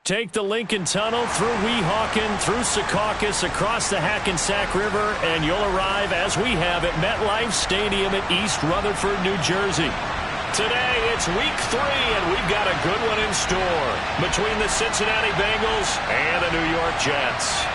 Take the Lincoln Tunnel through Weehawken, through Secaucus, across the Hackensack River, and you'll arrive, as we have, at MetLife Stadium at East Rutherford, New Jersey. Today, it's week 3, and we've got a good one in store between the Cincinnati Bengals and the New York Jets.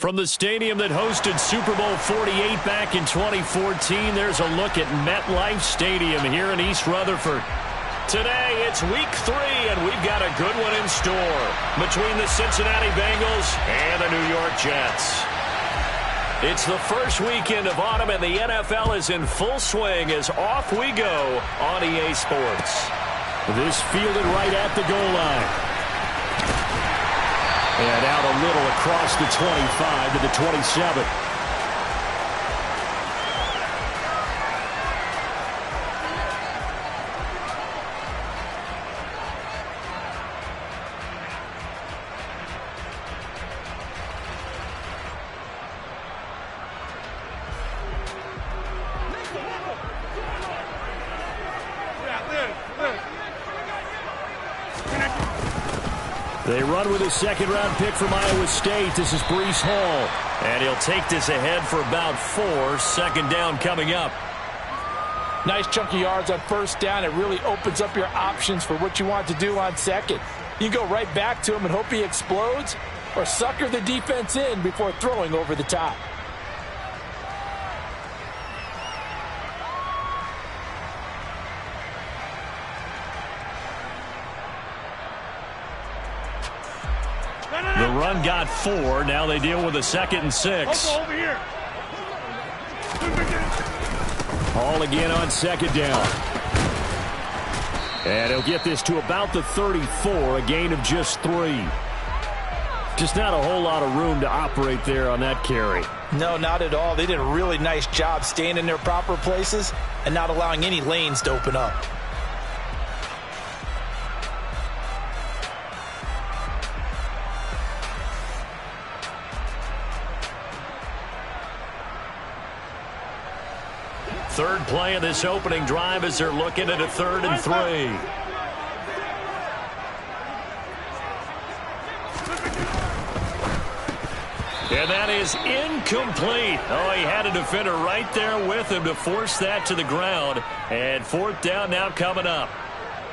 From the stadium that hosted Super Bowl 48 back in 2014, there's a look at MetLife Stadium here in East Rutherford. Today, it's week 3, and we've got a good one in store between the Cincinnati Bengals and the New York Jets. It's the first weekend of autumn, and the NFL is in full swing as off we go on EA Sports. This fielded right at the goal line. And out a little across the 25 to the 27. They run with a second-round pick from Iowa State. This is Breece Hall. And he'll take this ahead for about 4. Second down coming up. Nice chunky yards on first down. It really opens up your options for what you want to do on second. You go right back to him and hope he explodes, or sucker the defense in before throwing over the top. The run got 4. Now they deal with a 2nd and 6. Over here. Hall again on second down. And he'll get this to about the 34, a gain of just 3. Just not a whole lot of room to operate there on that carry. No, not at all. They did a really nice job staying in their proper places and not allowing any lanes to open up. Third play of this opening drive as they're looking at a 3rd and 3. And that is incomplete. Oh, he had a defender right there with him to force that to the ground. And 4th down now coming up.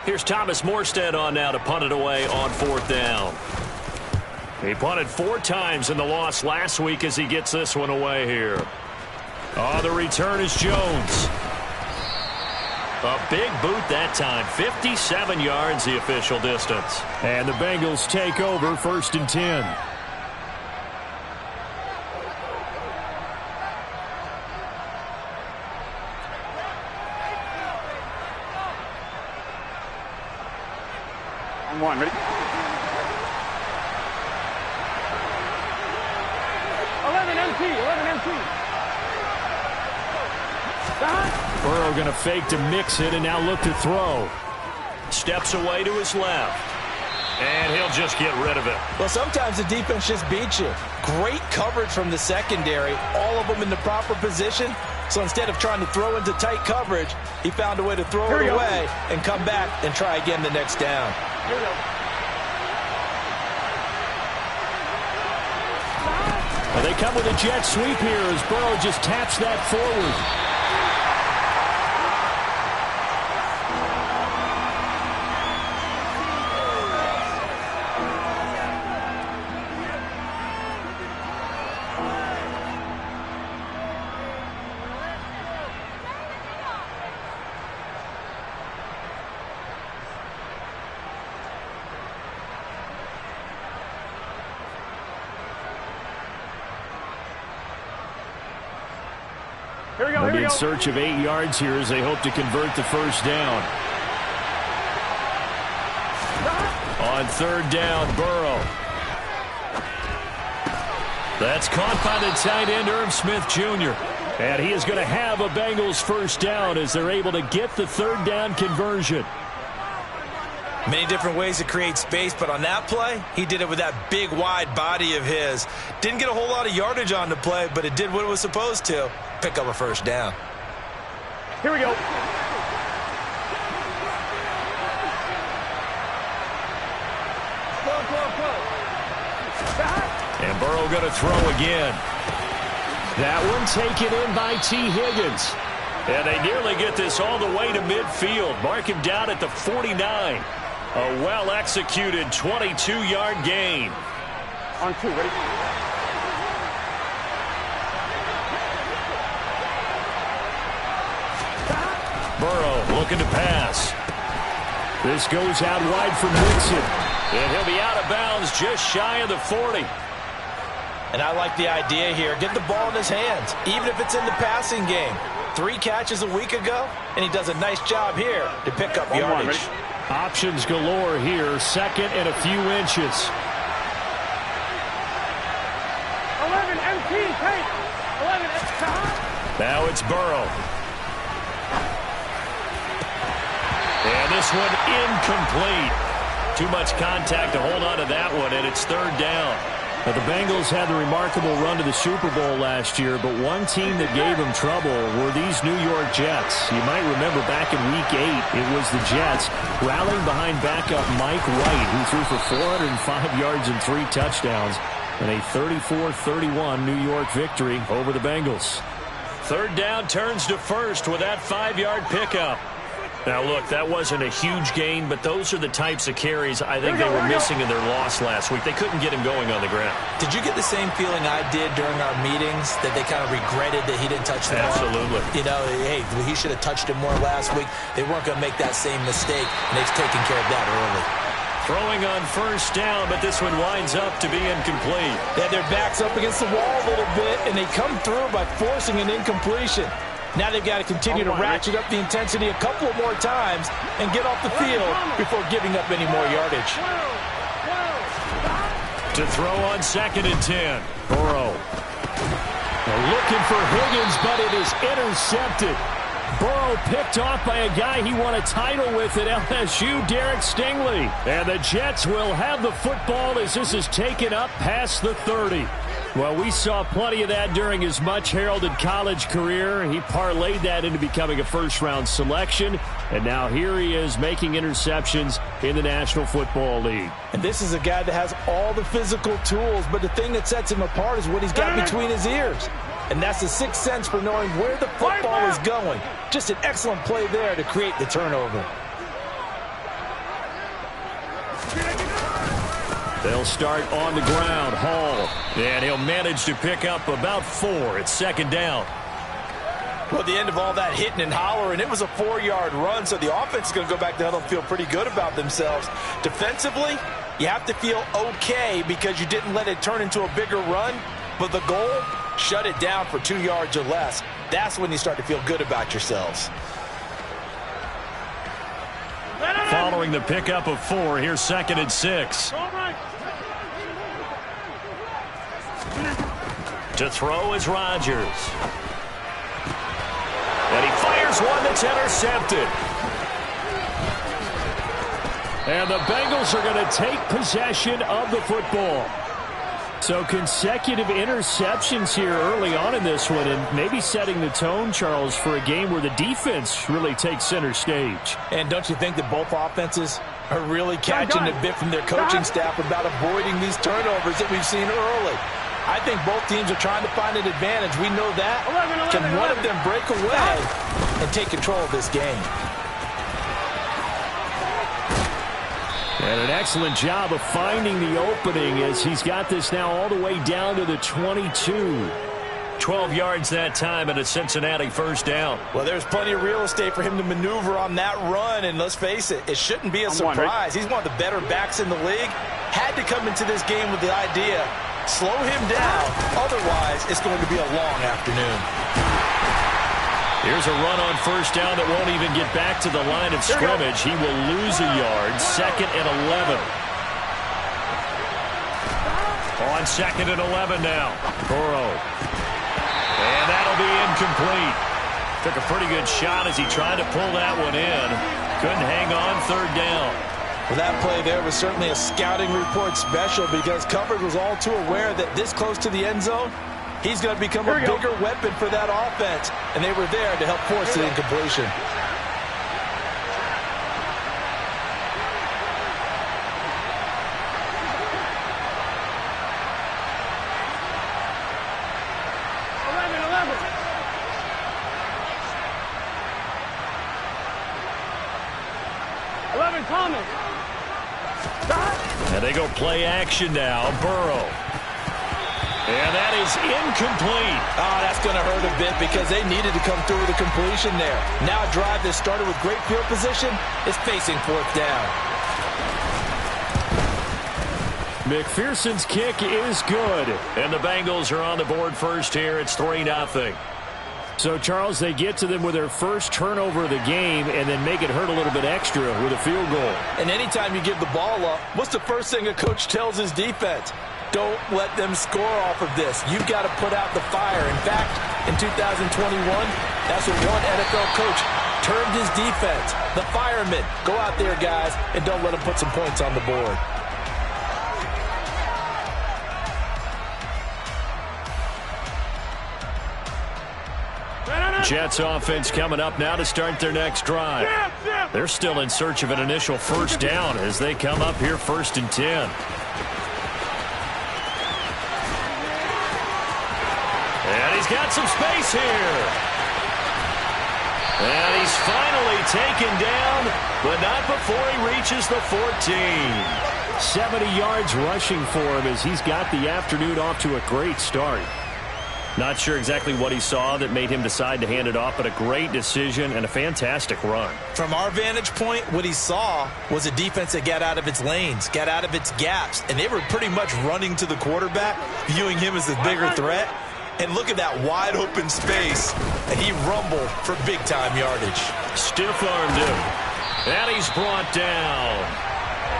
Here's Thomas Morstead on now to punt it away on 4th down. He punted 4 times in the loss last week as he gets this one away here. Oh, the return is Jones. A big boot that time. 57 yards the official distance. And the Bengals take over 1st and 10. On 1, ready? 11 MT, 11 MT. Burrow going to fake to mix it and now look to throw. Steps away to his left. And he'll just get rid of it. Well, sometimes the defense just beats you. Great coverage from the secondary. All of them in the proper position. So instead of trying to throw into tight coverage, he found a way to throw it away and come back and try again the next down. Here we go. Well, they come with a jet sweep here as Burrow just taps that forward. They'll be in search of 8 yards here as they hope to convert the first down. On 3rd down, Burrow. That's caught by the tight end, Irv Smith Jr. And he is going to have a Bengals first down as they're able to get the 3rd down conversion. Many different ways to create space, but on that play, he did it with that big, wide body of his. Didn't get a whole lot of yardage on the play, but it did what it was supposed to. Pick up a first down. Here we go. And Burrow going to throw again. That one taken in by T. Higgins. And they nearly get this all the way to midfield. Mark him down at the 49. A well-executed 22-yard gain. On 2, ready? Burrow looking to pass. This goes out wide for Mixon. And he'll be out of bounds just shy of the 40. And I like the idea here. Get the ball in his hands, even if it's in the passing game. 3 catches a week ago, and he does a nice job here to pick up yardage. Options galore here. 2nd and a few inches. Now it's Burrow. And this one incomplete. Too much contact to hold on to that one, and it's third down. Now, the Bengals had the remarkable run to the Super Bowl last year, but one team that gave them trouble were these New York Jets. You might remember back in Week 8, it was the Jets rallying behind backup Mike White, who threw for 405 yards and 3 touchdowns, and a 34-31 New York victory over the Bengals. Third down turns to first with that 5-yard pickup. Now, look, that wasn't a huge gain, but those are the types of carries I think they were missing in their loss last week. They couldn't get him going on the ground. Did you get the same feeling I did during our meetings, that they kind of regretted that he didn't touch the ball? Absolutely. You know, hey, he should have touched him more last week. They weren't going to make that same mistake, and they've taken care of that early. Throwing on first down, but this one winds up to be incomplete. They had their backs up against the wall a little bit, and they come through by forcing an incompletion. Now they've got to continue to ratchet up the intensity a couple of more times and get off the field before giving up any more yardage. To throw on 2nd and 10. Burrow. They're looking for Higgins, but it is intercepted. Burrow picked off by a guy he won a title with at LSU, Derek Stingley. And the Jets will have the football as this is taken up past the 30. Well, we saw plenty of that during his much-heralded college career. He parlayed that into becoming a first-round selection, and now here he is making interceptions in the National Football League. And this is a guy that has all the physical tools, but the thing that sets him apart is what he's got between his ears. And that's the sixth sense for knowing where the football is going. Just an excellent play there to create the turnover. They'll start on the ground. Hall. And he'll manage to pick up about 4. It's 2nd down. Well, at the end of all that hitting and hollering, it was a 4-yard run, so the offense is going to go back down and feel pretty good about themselves. Defensively, you have to feel okay because you didn't let it turn into a bigger run, but the goal, shut it down for 2 yards or less. That's when you start to feel good about yourselves. Following the pickup of 4, here's 2nd and 6. To throw is Rodgers. And he fires one that's intercepted. And the Bengals are going to take possession of the football. So consecutive interceptions here early on in this one, and maybe setting the tone, Charles, for a game where the defense really takes center stage. And don't you think that both offenses are really catching a bit from their coaching staff about avoiding these turnovers that we've seen early? I think both teams are trying to find an advantage. We know that. Can one of them break away and take control of this game? And an excellent job of finding the opening as he's got this now all the way down to the 22. 12 yards that time and a Cincinnati first down. Well, there's plenty of real estate for him to maneuver on that run, and let's face it, it shouldn't be a surprise. He's one of the better backs in the league. Had to come into this game with the idea, slow him down, otherwise it's going to be a long afternoon. Here's a run on first down that won't even get back to the line of scrimmage. He will lose a yard. 2nd and 11. On 2nd and 11 now. Burrow. And that'll be incomplete. Took a pretty good shot as he tried to pull that one in. Couldn't hang on 3rd down. Well, that play there was certainly a scouting report special because coverage was all too aware that this close to the end zone, he's going to become a bigger weapon for that offense, and they were there to help force the incompletion. And they go play action now. Burrow. And that is incomplete. Oh, that's going to hurt a bit because they needed to come through with a completion there. Now a drive that started with great field position is facing 4th down. McPherson's kick is good. And the Bengals are on the board first here. It's 3-0. So, Charles, they get to them with their first turnover of the game and then make it hurt a little bit extra with a field goal. And anytime you give the ball up, what's the first thing a coach tells his defense? Don't let them score off of this. You've got to put out the fire. In fact, in 2021, that's what one NFL coach termed his defense. The firemen. Go out there, guys, and don't let them put some points on the board. Jets offense coming up now to start their next drive. They're still in search of an initial first down as they come up here 1st and 10. And he's got some space here. And he's finally taken down, but not before he reaches the 14. 70 yards rushing for him as he's got the afternoon off to a great start. Not sure exactly what he saw that made him decide to hand it off, but a great decision and a fantastic run. From our vantage point, what he saw was a defense that got out of its lanes, got out of its gaps, and they were pretty much running to the quarterback, viewing him as the bigger threat. And look at that wide open space, and he rumbled for big-time yardage. Stiff-armed him, and he's brought down.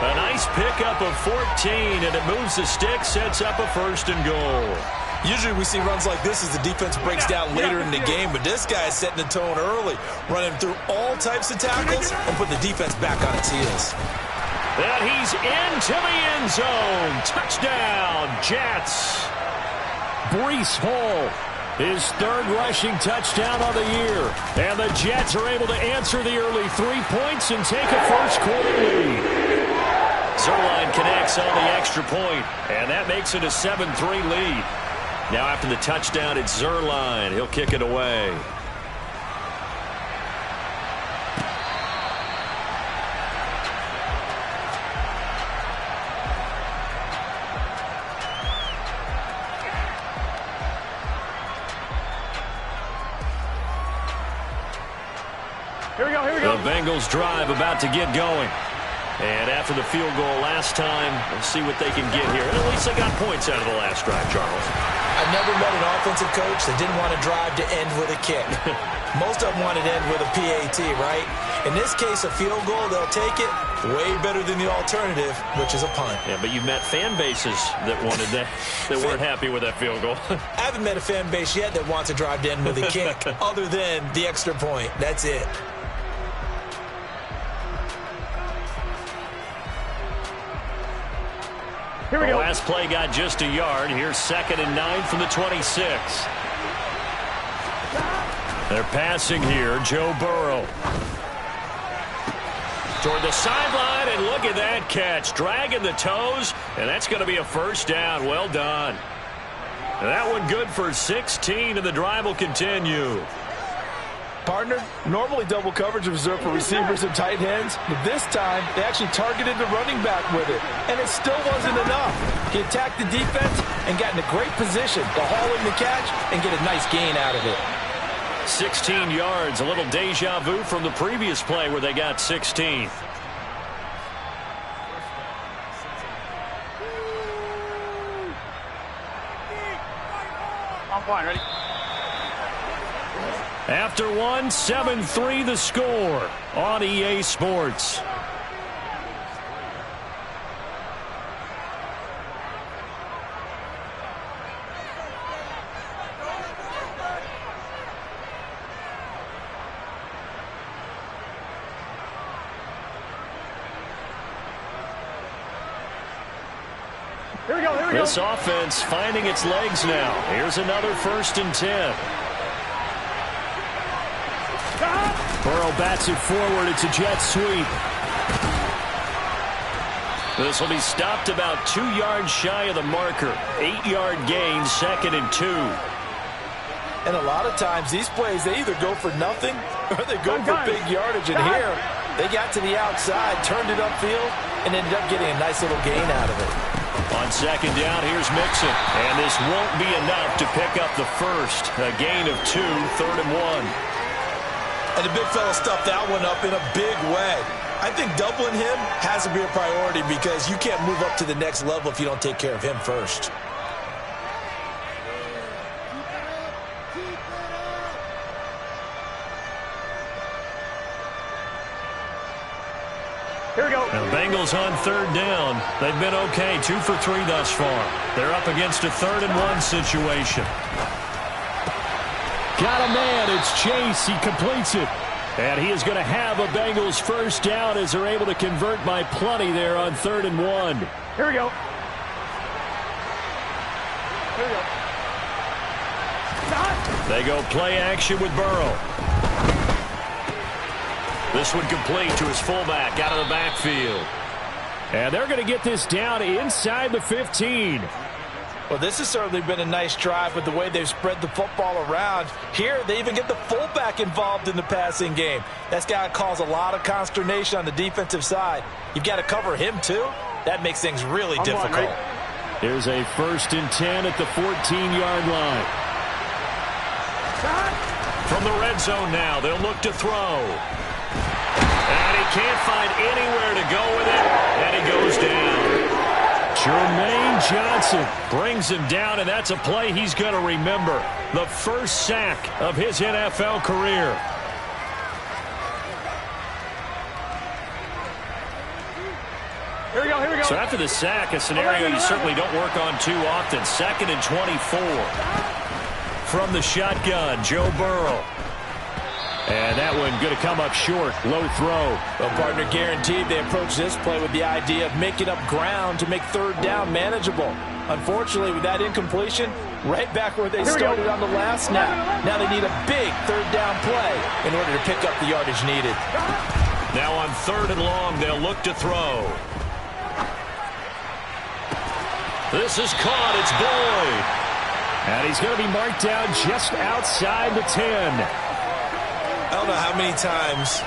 A nice pickup of 14, and it moves the stick, sets up a 1st and goal. Usually we see runs like this as the defense breaks down later in the game, but this guy is setting the tone early, running through all types of tackles and put the defense back on its heels. And he's into the end zone. Touchdown, Jets. Breece Hall, his 3rd rushing touchdown of the year. And the Jets are able to answer the early 3 points and take a first-quarter lead. Zuerlein connects on the extra point, and that makes it a 7-3 lead. Now after the touchdown, it's Zuerlein. He'll kick it away. Here we go, here we go. The Bengals drive about to get going. And after the field goal last time, we'll see what they can get here. And at least they got points out of the last drive, Charles. I've never met an offensive coach that didn't want to drive to end with a kick. Most of them wanted to end with a PAT, right? In this case, a field goal, they'll take it. Way better than the alternative, which is a punt. Yeah, but you've met fan bases that wanted that, that weren't happy with that field goal. I haven't met a fan base yet that wants to drive to end with a kick other than the extra point. That's it. Here we The go. last play got just a yard. Here's 2nd and 9 from the 26. They're passing here. Joe Burrow. Toward the sideline, and look at that catch. Dragging the toes, and that's going to be a first down. Well done. And that one good for 16, and the drive will continue. Partner, normally double coverage is reserved for receivers and tight ends, but this time they actually targeted the running back with it, and it still wasn't enough. He attacked the defense and got in a great position to haul in the catch and get a nice gain out of it. 16 yards, a little deja vu from the previous play where they got 16. I'm fine, ready? After one, 7-3 the score on EA Sports. Here we go, here we go. This offense finding its legs now. Here's another 1st and 10. Burrow bats it forward. It's a jet sweep. This will be stopped about 2 yards shy of the marker. 8-yard gain, 2nd and 2. And a lot of times these plays, they either go for nothing or they go for big yardage. And here, they got to the outside, turned it upfield, and ended up getting a nice little gain out of it. On 2nd down, here's Mixon. And this won't be enough to pick up the first. A gain of 2, 3rd and 1. And the big fella stuffed that one up in a big way. I think doubling him has to be a priority because you can't move up to the next level if you don't take care of him first. Here we go. Now, the Bengals on third down. They've been okay, 2 for 3 thus far. They're up against a 3rd and 1 situation. Got a man. It's Chase. He completes it. And he is going to have a Bengals first down as they're able to convert by plenty there on 3rd and 1. Here we go. Here we go. They go play action with Burrow. This one complete to his fullback out of the backfield. And they're going to get this down inside the 15. Well, this has certainly been a nice drive with the way they've spread the football around. Here, they even get the fullback involved in the passing game. That's got to cause a lot of consternation on the defensive side. You've got to cover him, too. That makes things really difficult. Here's a 1st and 10 at the 14-yard line. From the red zone now, they'll look to throw. And he can't find anywhere to go with it, and he goes down. Jermaine Johnson brings him down, and that's a play he's going to remember. The first sack of his NFL career. Here we go, here we go. So after the sack, a scenario you certainly don't work on too often. 2nd and 24. From the shotgun, Joe Burrow. And that one going to come up short. Low throw. Well, partner, guaranteed they approach this play with the idea of making up ground to make 3rd down manageable. Unfortunately, with that incompletion, right back where they started on the last snap. Now they need a big 3rd down play in order to pick up the yardage needed. Now on 3rd and long, they'll look to throw. This is caught. It's Boyd. And he's going to be marked down just outside the 10. I don't know how many times,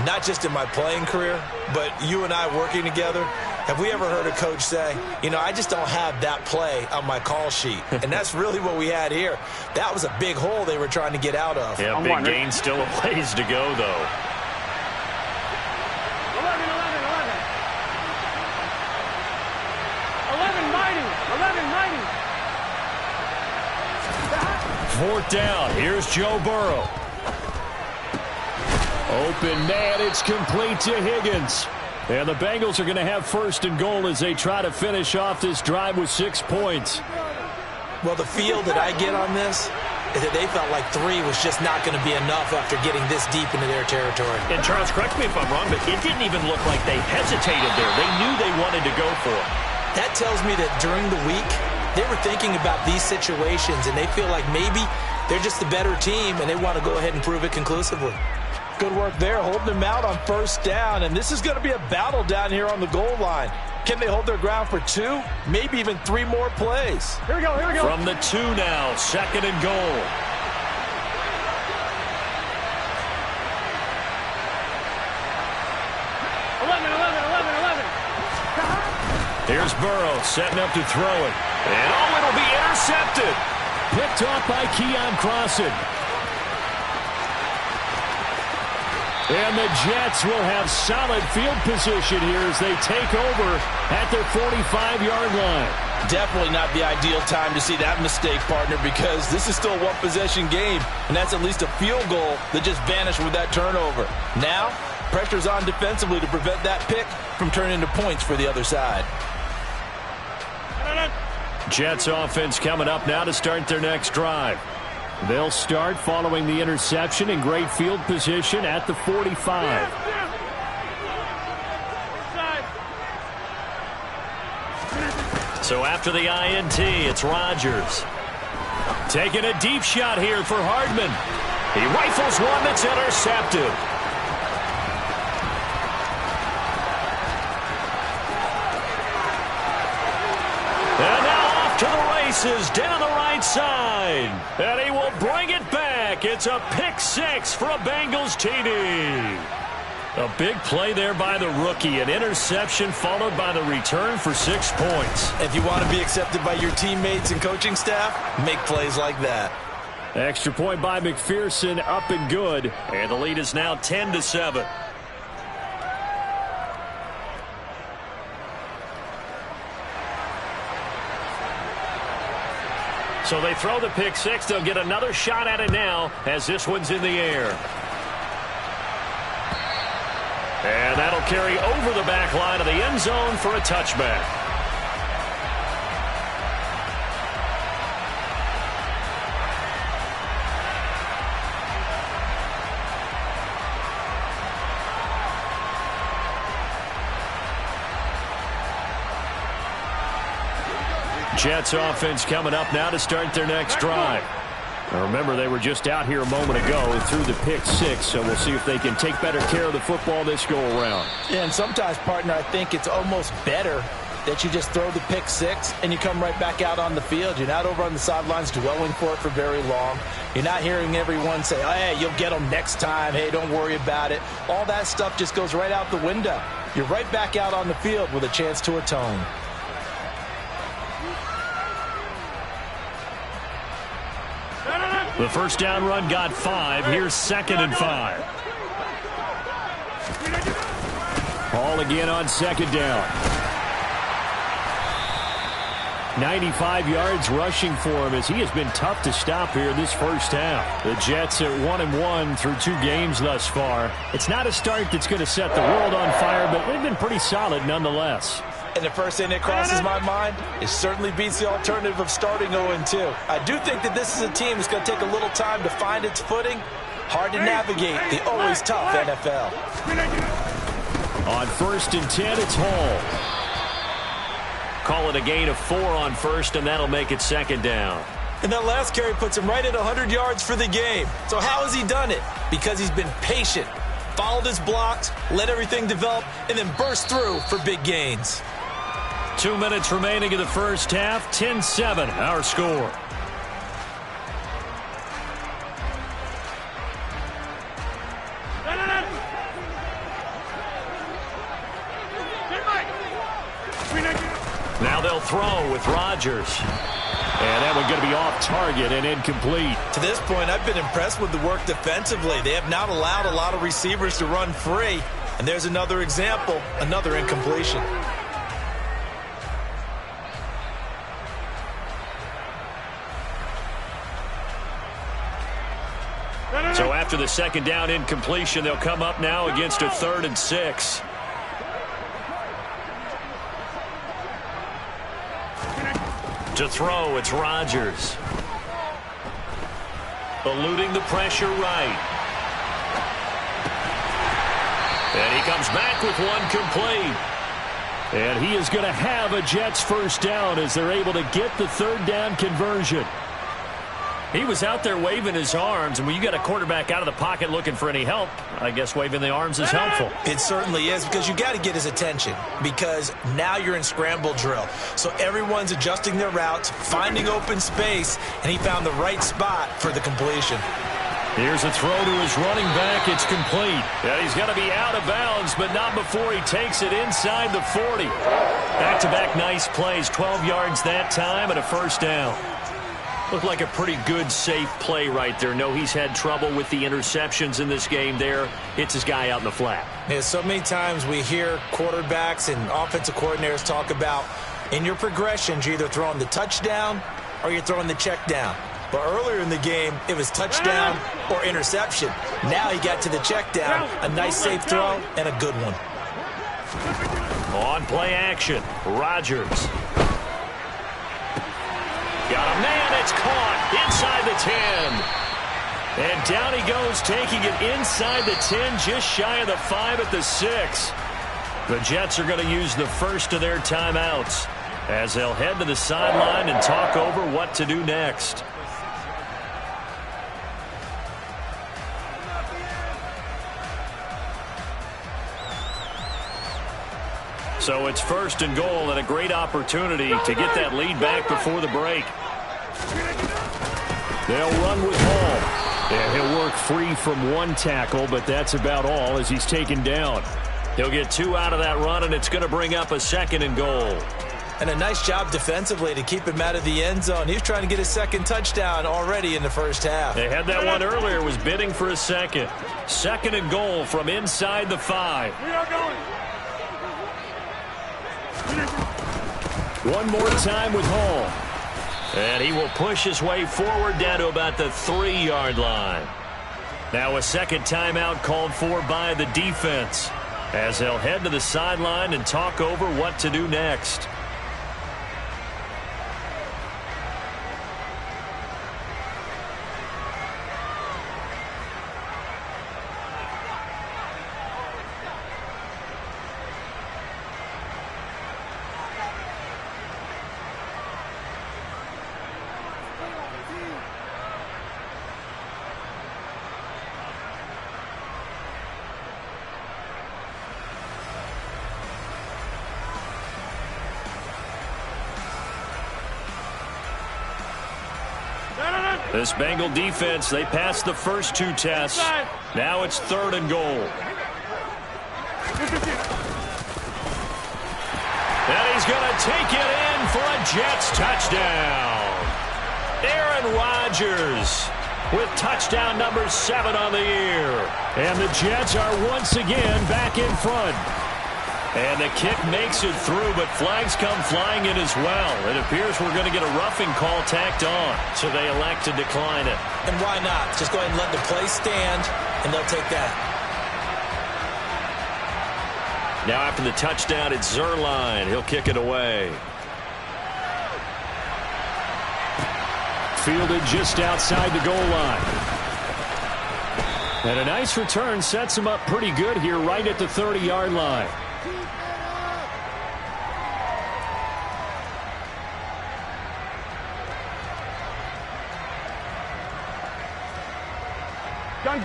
not just in my playing career, but you and I working together, have we ever heard a coach say, you know, I just don't have that play on my call sheet. And that's really what we had here. That was a big hole they were trying to get out of. Yeah, big gain, still a ways to go, though. 4th down. Here's Joe Burrow. Open man. It's complete to Higgins. And the Bengals are going to have 1st and goal as they try to finish off this drive with 6 points. Well, the feel that I get on this is that they felt like 3 was just not going to be enough after getting this deep into their territory. And Charles, correct me if I'm wrong, but it didn't even look like they hesitated there. They knew they wanted to go for it. That tells me that during the week, they were thinking about these situations, and they feel like maybe they're just the better team, and they want to go ahead and prove it conclusively. Good work there, holding them out on 1st down, and this is going to be a battle down here on the goal line. Can they hold their ground for 2, maybe even 3 more plays? Here we go, here we go. From the 2 now, 2nd and goal. Here's Burrow setting up to throw it. And oh, it'll be intercepted. Picked off by Keon Crossen. And the Jets will have solid field position here as they take over at their 45-yard line. Definitely not the ideal time to see that mistake, partner, because this is still a one-possession game, and that's at least a field goal that just vanished with that turnover. Now, pressure's on defensively to prevent that pick from turning into points for the other side. Jets offense coming up now to start their next drive. They'll start following the interception in great field position at the 45. So after the INT, it's Rodgers. Taking a deep shot here for Hardman. He rifles one that's intercepted. And now off to the races down the right side. And he will bring it back. It's a pick 6 for a Bengals TD. A big play there by the rookie. An interception followed by the return for 6 points. If you want to be accepted by your teammates and coaching staff, make plays like that. Extra point by McPherson, up and good. And the lead is now 10-7. So they throw the pick 6. They'll get another shot at it now as this one's in the air. And that'll carry over the back line of the end zone for a touchback. Jets offense coming up now to start their next drive. Now remember, they were just out here a moment ago and threw the pick six, so we'll see if they can take better care of the football this go-around. Yeah, and sometimes, partner, I think it's almost better that you just throw the pick six and you come right back out on the field. You're not over on the sidelines dwelling for it for very long. You're not hearing everyone say, oh, hey, you'll get them next time. Hey, don't worry about it. All that stuff just goes right out the window. You're right back out on the field with a chance to atone. The first down run got 5. Here's 2nd and 5. Hall again on 2nd down. 95 yards rushing for him as he has been tough to stop here this first half. The Jets at 1-1 through 2 games thus far. It's not a start that's going to set the world on fire, but they've been pretty solid nonetheless. And the first thing that crosses my mind, it certainly beats the alternative of starting 0-2. I do think that this is a team that's going to take a little time to find its footing. Hard to navigate the always tough NFL. On 1st and 10, it's Hall. Call it a gain of 4 on 1st, and that'll make it 2nd down. And that last carry puts him right at 100 yards for the game. So how has he done it? Because he's been patient, followed his blocks, let everything develop, and then burst through for big gains. 2 minutes remaining in the first half. 10-7, our score. Now they'll throw with Rodgers. And that one going to be off target and incomplete. To this point, I've been impressed with the work defensively. They have not allowed a lot of receivers to run free. And there's another example, another incompletion. So after the 2nd down incompletion, they'll come up now against a 3rd and 6. To throw, it's Rodgers. Eluding the pressure right. And he comes back with one complete. And he is going to have a Jets first down as they're able to get the 3rd down conversion. He was out there waving his arms, and when you got a quarterback out of the pocket looking for any help, I guess waving the arms is helpful. It certainly is, because you got to get his attention, because now you're in scramble drill. So everyone's adjusting their routes, finding open space, and he found the right spot for the completion. Here's a throw to his running back. It's complete. Yeah, he's going to be out of bounds, but not before he takes it inside the 40. Back-to-back nice plays, 12 yards that time, and a first down. Looked like a pretty good, safe play right there. No, he's had trouble with the interceptions in this game there. Hits his guy out in the flat. Yeah, so many times we hear quarterbacks and offensive coordinators talk about in your progressions, you're either throwing the touchdown or you're throwing the check down. But earlier in the game, it was touchdown or interception. Now he got to the check down, a nice safe throw, and a good one. On play action, Rodgers. Got a man, it's caught inside the 10. And down he goes, taking it inside the 10, just shy of the 5 at the 6. The Jets are going to use the first of their timeouts as they'll head to the sideline and talk over what to do next. So it's 1st and goal and a great opportunity to get that lead back before the break. They'll run with Hall. And he'll work free from one tackle, but that's about all as he's taken down. He'll get 2 out of that run, and it's going to bring up a 2nd and goal. And a nice job defensively to keep him out of the end zone. He was trying to get his 2nd touchdown already in the first half. They had that one earlier, was bidding for a 2nd. 2nd and goal from inside the 5. We are going. One more time with Hall. And he will push his way forward down to about the 3-yard line. Now a second timeout called for by the defense. as they'll head to the sideline and talk over what to do next. This Bengal defense, they passed the first 2 tests. Now it's 3rd and goal. And he's going to take it in for a Jets touchdown. Aaron Rodgers with touchdown number 7 on the year. And the Jets are once again back in front. And the kick makes it through, but flags come flying in as well. It appears we're going to get a roughing call tacked on, so they elect to decline it. And why not? Just go ahead and let the play stand, and they'll take that. Now after the touchdown, it's Zuerlein. He'll kick it away. Fielded just outside the goal line. And a nice return sets him up pretty good here right at the 30-yard line.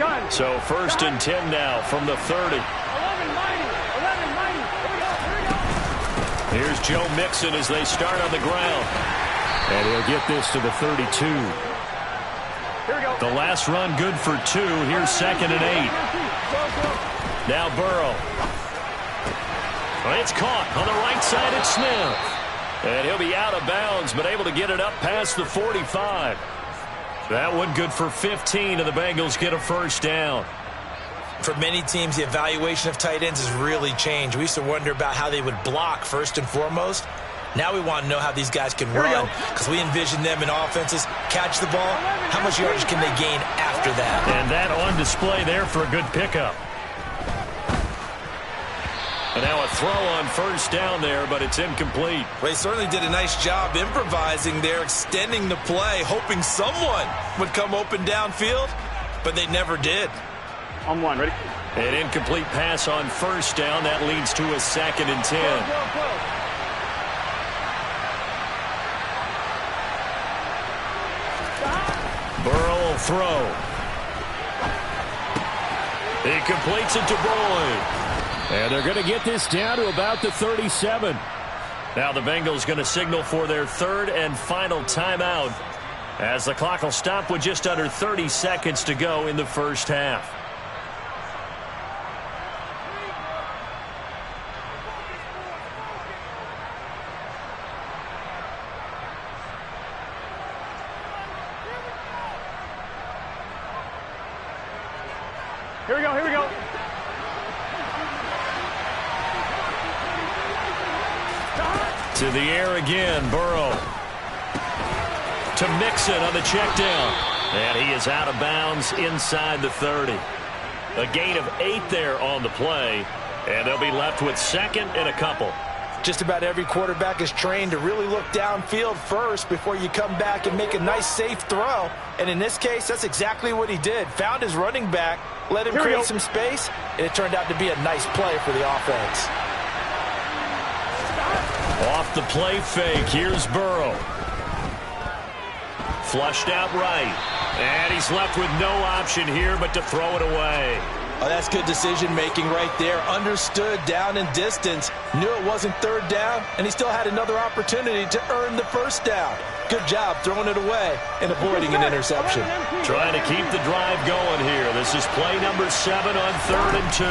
Gun. So 1st and 10 now from the 30. 11-90. Here's Joe Mixon as they start on the ground. And he'll get this to the 32. Here we go. The last run good for 2. Here's 2nd and 8. Now Burrow. It's caught on the right side at Smith. And he'll be out of bounds, but able to get it up past the 45. That one good for 15, and the Bengals get a first down. For many teams, the evaluation of tight ends has really changed. We used to wonder about how they would block first and foremost. Now we want to know how these guys can run, because we envision them in offenses catch the ball. How much yardage can they gain after that? And that on display there for a good pickup. And now a throw on first down there, but it's incomplete. Well, they certainly did a nice job improvising there, extending the play, hoping someone would come open downfield, but they never did. On 1, ready? An incomplete pass on first down. That leads to a 2nd and 10. Burrow will throw. He completes it to Boyd. And they're going to get this down to about the 37. Now the Bengals going to signal for their 3rd and final timeout, as the clock will stop with just under 30 seconds to go in the first half. Here we go. To the air again, Burrow. To Mixon on the check down. And he is out of bounds inside the 30. A gain of 8 there on the play. And they'll be left with 2nd and a couple. Just about every quarterback is trained to really look downfield first before you come back and make a nice, safe throw. And in this case, that's exactly what he did. Found his running back, let him create some space, and it turned out to be a nice play for the offense. Off the play fake, here's Burrow. Flushed out right. And he's left with no option here but to throw it away. Oh, that's good decision-making right there. Understood down and distance. Knew it wasn't 3rd down, and he still had another opportunity to earn the first down. Good job throwing it away and avoiding an interception. Trying to keep the drive going here. This is play number 7 on 3rd and 2.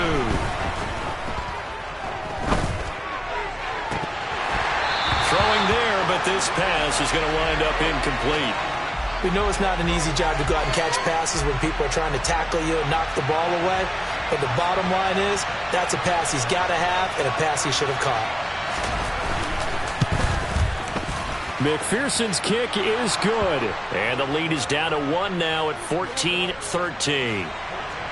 Throwing there, but this pass is going to wind up incomplete. We know it's not an easy job to go out and catch passes when people are trying to tackle you and knock the ball away. But the bottom line is, that's a pass he's got to have and a pass he should have caught. McPherson's kick is good. And the lead is down to 1 now at 14-13.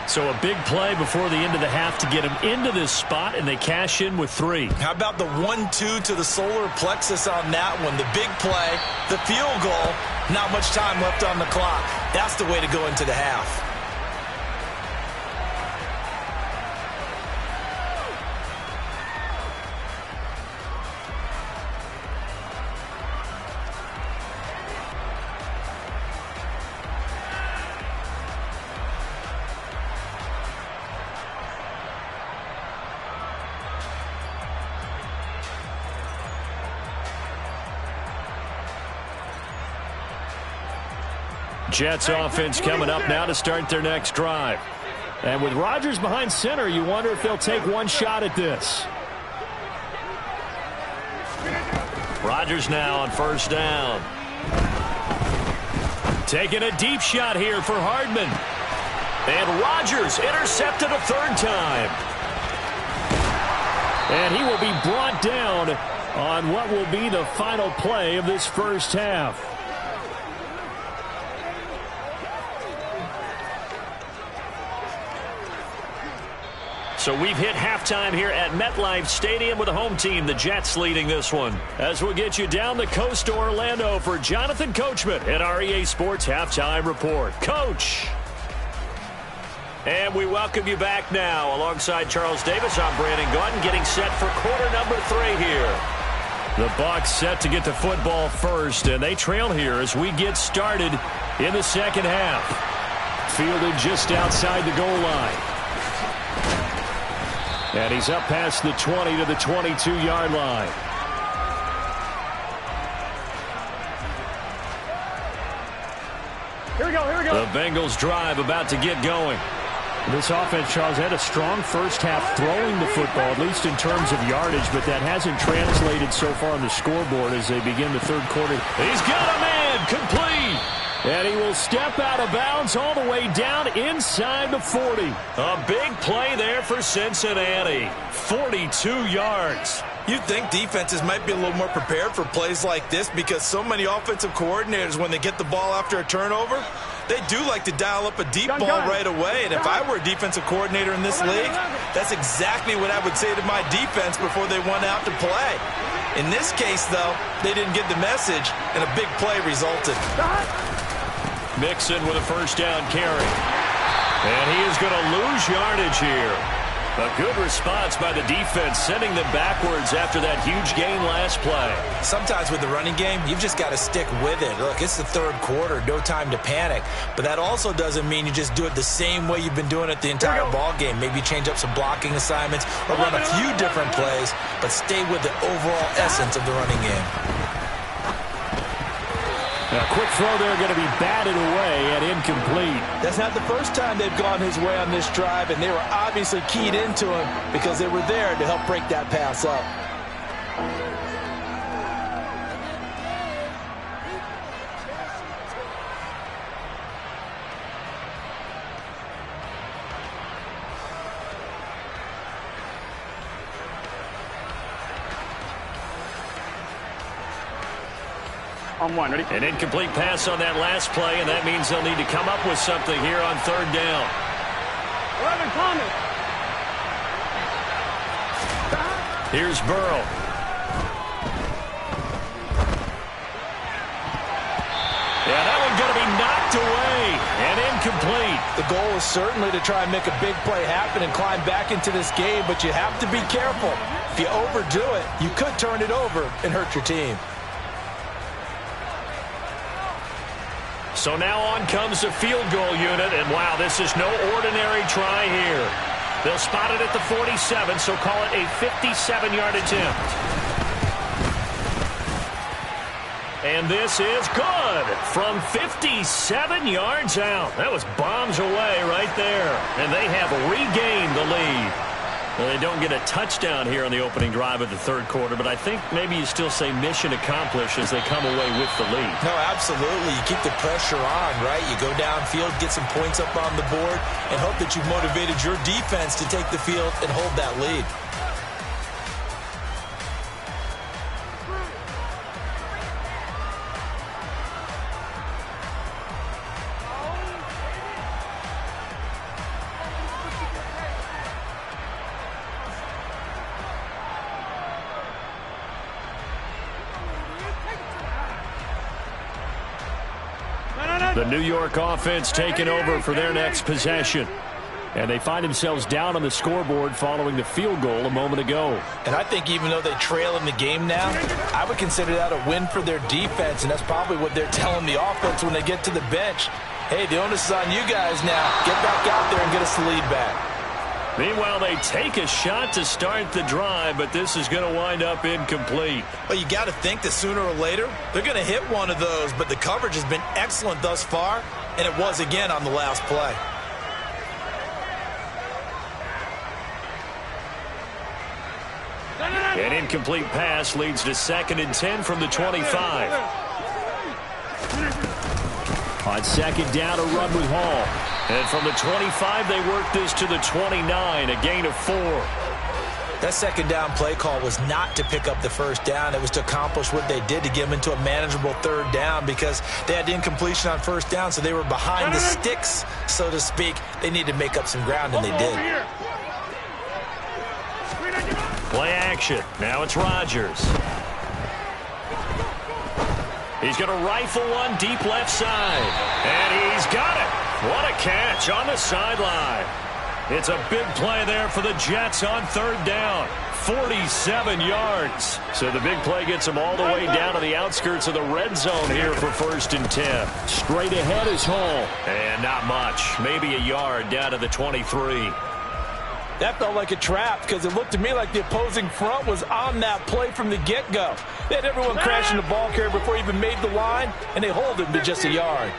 So a big play before the end of the half to get him into this spot, and they cash in with 3. How about the 1-2 to the solar plexus on that one? The big play, the field goal, not much time left on the clock. That's the way to go into the half. Jets offense coming up now to start their next drive. And with Rodgers behind center, you wonder if they'll take one shot at this. Rodgers now on first down. Taking a deep shot here for Hardman. And Rodgers intercepted a 3rd time. And he will be brought down on what will be the final play of this first half. So we've hit halftime here at MetLife Stadium with the home team, the Jets, leading this one. As we'll get you down the coast to Orlando for Jonathan Coachman at our EA Sports Halftime Report. Coach! And we welcome you back now. Alongside Charles Davis, I'm Brandon Gaudin, getting set for quarter number 3 here. The Bucs set to get the football first, and they trail here as we get started in the second half. Fielded just outside the goal line. And he's up past the 20 to the 22-yard line. Here we go, here we go. The Bengals drive about to get going. This offense, Charles, had a strong first half throwing the football, at least in terms of yardage, but that hasn't translated so far on the scoreboard as they begin the third quarter. He's got a man, complete. And he will step out of bounds all the way down inside the 40. A big play there for Cincinnati. 42 yards. You'd think defenses might be a little more prepared for plays like this because so many offensive coordinators, when they get the ball after a turnover, they do like to dial up a deep ball right away. And if I were a defensive coordinator in this league, that's exactly what I would say to my defense before they went out to play. In this case, though, they didn't get the message, and a big play resulted. Mixon with a first down carry. And he is going to lose yardage here. A good response by the defense, sending them backwards after that huge gain last play. Sometimes with the running game, you've just got to stick with it. Look, it's the third quarter, no time to panic. But that also doesn't mean you just do it the same way you've been doing it the entire ball game. Maybe change up some blocking assignments or run a few different plays, but stay with the overall essence of the running game. A quick throw there, going to be batted away and incomplete. That's not the first time they've gone his way on this drive, and they were obviously keyed into him because they were there to help break that pass up. On 1, ready? An incomplete pass on that last play, and that means they'll need to come up with something here on third down. 11, Thomas. Here's Burrow. Yeah, that one's going to be knocked away and incomplete. The goal is certainly to try and make a big play happen and climb back into this game, but you have to be careful. If you overdo it, you could turn it over and hurt your team. So now on comes the field goal unit, and wow, this is no ordinary try here. They'll spot it at the 47, so call it a 57-yard attempt. And this is good from 57 yards out. That was bombs away right there, and they have regained the lead. Well, they don't get a touchdown here on the opening drive of the third quarter, but I think maybe you still say mission accomplished as they come away with the lead. No, absolutely. You keep the pressure on, right? You go downfield, get some points up on the board, and hope that you've motivated your defense to take the field and hold that lead. The New York offense taking over for their next possession. And they find themselves down on the scoreboard following the field goal a moment ago. And I think even though they trail in the game now, I would consider that a win for their defense, and that's probably what they're telling the offense when they get to the bench. Hey, the onus is on you guys now. Get back out there and get us the lead back. Meanwhile, they take a shot to start the drive, but this is going to wind up incomplete. Well, you got to think that sooner or later they're going to hit one of those, but the coverage has been excellent thus far, and it was again on the last play. An incomplete pass leads to 2nd and 10 from the 25. On 2nd down, a run with Hall. And from the 25, they work this to the 29, a gain of 4. That 2nd down play call was not to pick up the 1st down. It was to accomplish what they did to get them into a manageable 3rd down because they had incompletion on 1st down, so they were behind the sticks, so to speak. They needed to make up some ground, and they did. Play action. Now it's Rodgers. He's going to rifle one deep left side. And he's got it. What a catch on the sideline. It's a big play there for the Jets on 3rd down. 47 yards. So the big play gets them all the way down to the outskirts of the red zone here for 1st and 10. Straight ahead is Hall. And not much. Maybe a yard down to the 23. That felt like a trap because it looked to me like the opposing front was on that play from the get-go. They had everyone crashing the ball carrier before he even made the line, and they hold him to just a yard.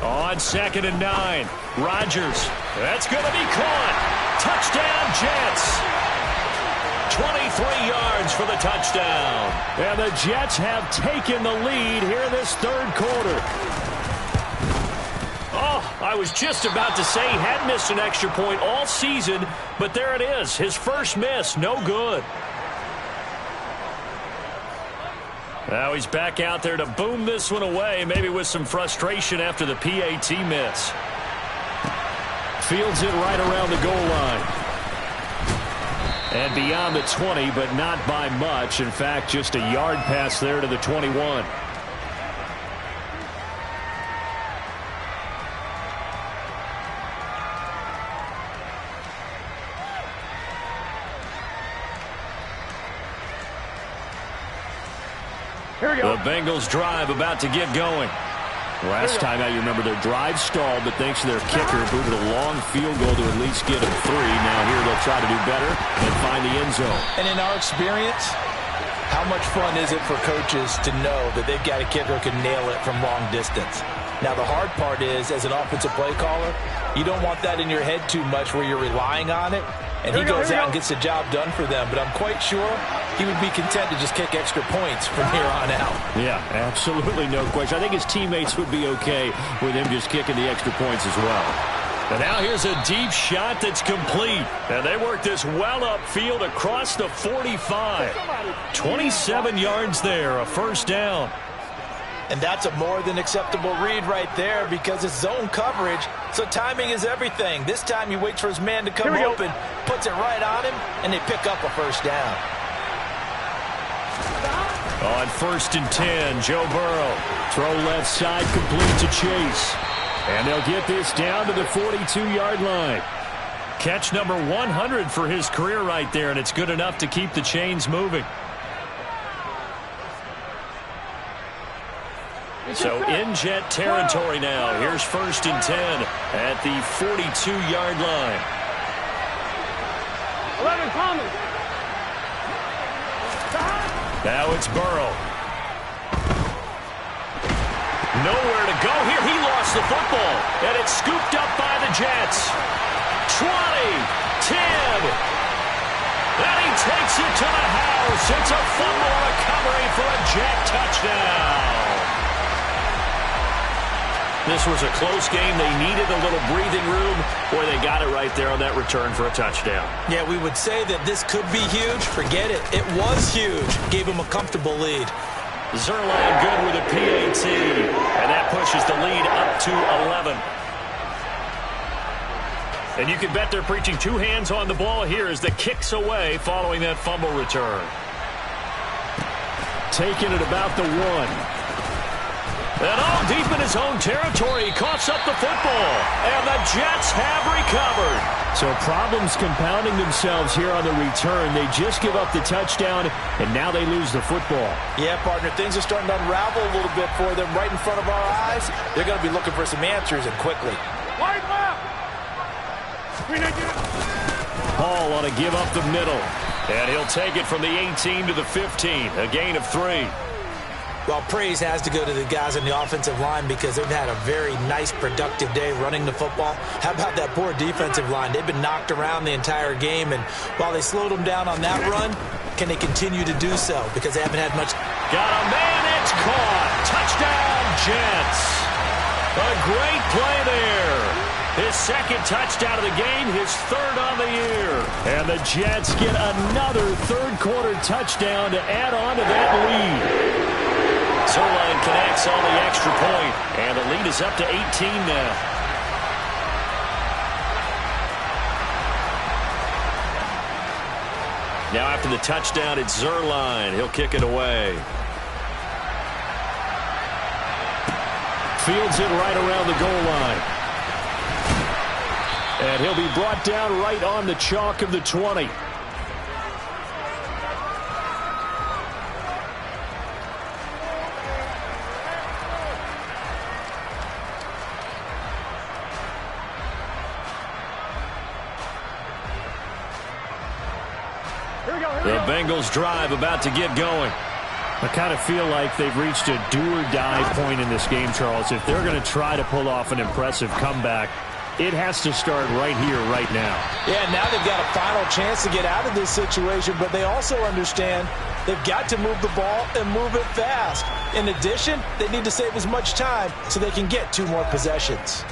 On 2nd and 9, Rodgers. That's going to be caught. Touchdown, Jets. 23 yards for the touchdown. And the Jets have taken the lead here in this 3rd quarter. Oh, I was just about to say he had missed an extra point all season, but there it is. His first miss, no good. Now he's back out there to boom this one away, maybe with some frustration after the PAT miss. Fields it right around the goal line. And beyond the 20, but not by much. In fact, just a yard pass there to the 21. Here we go. The Bengals drive about to get going. Last time out, you remember their drive stalled, but thanks to their kicker, booted a long field goal to at least get them 3. Now here they'll try to do better and find the end zone. And in our experience, how much fun is it for coaches to know that they've got a kicker who can nail it from long distance? Now the hard part is, as an offensive play caller, you don't want that in your head too much where you're relying on it. And he goes out and gets the job done for them. But I'm quite sure he would be content to just kick extra points from here on out. Yeah, absolutely no question. I think his teammates would be okay with him just kicking the extra points as well. And now here's a deep shot that's complete. And they work this well upfield across the 45. 27 yards there, a 1st down. And that's a more than acceptable read right there because it's zone coverage, so timing is everything. This time he waits for his man to come open, puts it right on him, and they pick up a 1st down. On 1st and 10, Joe Burrow. Throw left side, complete to Chase. And they'll get this down to the 42-yard line. Catch number 100 for his career right there, and it's good enough to keep the chains moving. So in Jet territory now. Here's 1st and 10 at the 42-yard line. 11 Thomas. Now it's Burrow. Nowhere to go here. He lost the football. And it's scooped up by the Jets. 20, 10. And he takes it to the house. It's a fumble recovery for a Jet touchdown. This was a close game. They needed a little breathing room. Boy, they got it right there on that return for a touchdown. Yeah, we would say that this could be huge. Forget it. It was huge. Gave him a comfortable lead. Zerline good with a PAT. And that pushes the lead up to 11. And you can bet they're preaching two hands on the ball here as the kick's away following that fumble return. Taking it about the 1. And all deep in his own territory, he coughs up the football. And the Jets have recovered. So problems compounding themselves here on the return. They just give up the touchdown, and now they lose the football. Yeah, partner, things are starting to unravel a little bit for them right in front of our eyes. They're going to be looking for some answers, and quickly. Wide left. Hall on a give up the middle. And he'll take it from the 18 to the 15. A gain of 3. Well, praise has to go to the guys on the offensive line because they've had a very nice, productive day running the football. How about that poor defensive line? They've been knocked around the entire game, and while they slowed them down on that run, can they continue to do so? Because they haven't had much. Got a man, it's caught. Touchdown, Jets. A great play there. His second touchdown of the game, his third on the year. And the Jets get another third-quarter touchdown to add on to that lead. Zuerlein connects on the extra point, and the lead is up to 18 now. Now after the touchdown, it's Zuerlein. He'll kick it away. Fields it right around the goal line. And he'll be brought down right on the chalk of the 20. The Bengals drive about to get going. I kind of feel like they've reached a do-or-die point in this game, Charles. If they're going to try to pull off an impressive comeback, it has to start right here, right now. Yeah, now they've got a final chance to get out of this situation, but they also understand they've got to move the ball and move it fast. In addition, they need to save as much time so they can get 2 more possessions.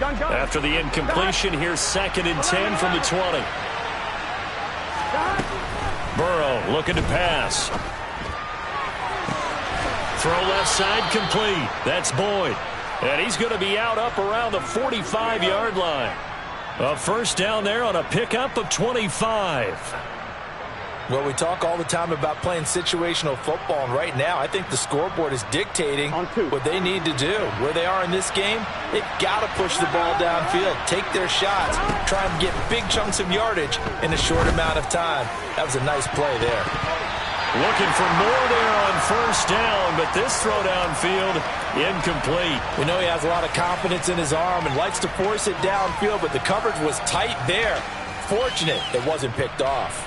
After the incompletion, here's 2nd and 10 from the 20. Burrow looking to pass. Throw left side complete. That's Boyd. And he's going to be out up around the 45-yard line. A first down there on a pickup of 25. Well, we talk all the time about playing situational football, and right now I think the scoreboard is dictating what they need to do. Where they are in this game, they've got to push the ball downfield, take their shots, try and get big chunks of yardage in a short amount of time. That was a nice play there. Looking for more there on first down, but this throw downfield, incomplete. We know he has a lot of confidence in his arm and likes to force it downfield, but the coverage was tight there. Fortunate it wasn't picked off.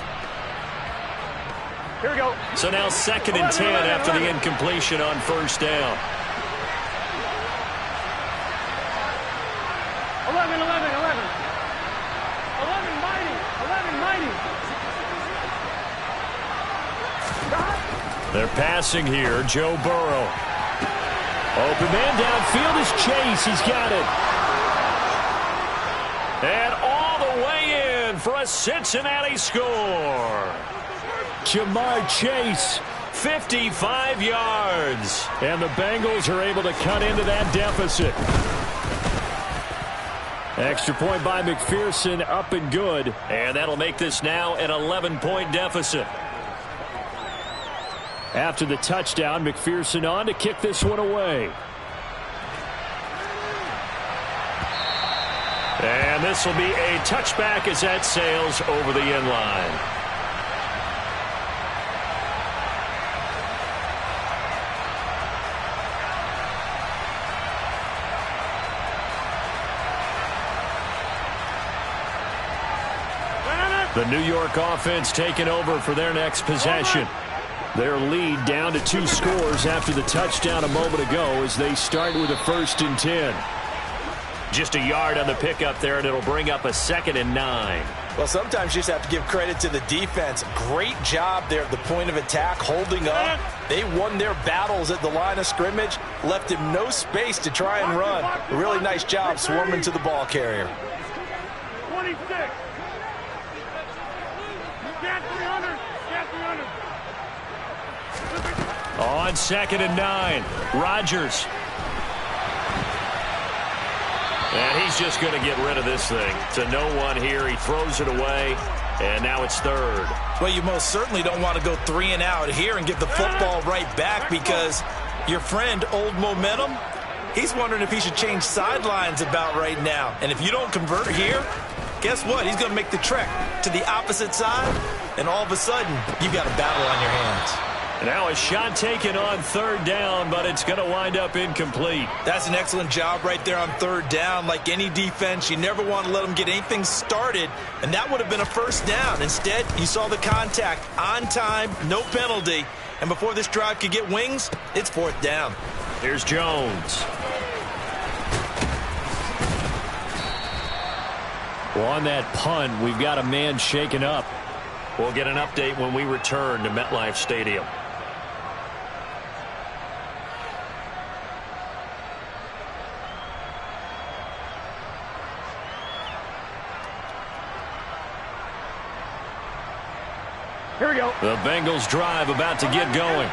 Here we go. So now 2nd and 10 after the incompletion on first down. 11 mighty. They're passing here. Joe Burrow. Open man downfield is Chase. He's got it. And all the way in for a Cincinnati score. Jamar Chase, 55 yards. And the Bengals are able to cut into that deficit. Extra point by McPherson, up and good. And that'll make this now an 11-point deficit. After the touchdown, McPherson on to kick this one away. And this will be a touchback as that sails over the end line. The New York offense taking over for their next possession. Their lead down to 2 scores after the touchdown a moment ago as they start with a 1st and 10. Just a yard on the pickup there, and it'll bring up a 2nd and 9. Well, sometimes you just have to give credit to the defense. Great job there at the point of attack, holding up. They won their battles at the line of scrimmage, left him no space to try and run. A really nice job swarming to the ball carrier. 26. Get 300. On 2nd and 9, Rodgers. And he's just going to get rid of this thing. To no one here. He throws it away. And now it's 3rd. Well, you most certainly don't want to go 3 and out here and give the football right back, because your friend, Old Momentum, he's wondering if he should change sidelines about right now. And if you don't convert here, guess what? He's going to make the trek to the opposite side, and all of a sudden, you've got a battle on your hands. Now a shot taken on 3rd down, but it's going to wind up incomplete. That's an excellent job right there on 3rd down. Like any defense, you never want to let them get anything started, and that would have been a 1st down. Instead, you saw the contact on time, no penalty, and before this drive could get wings, it's 4th down. Here's Jones. Well, on that punt, we've got a man shaken up. We'll get an update when we return to MetLife Stadium. Here we go. The Bengals drive about to get going.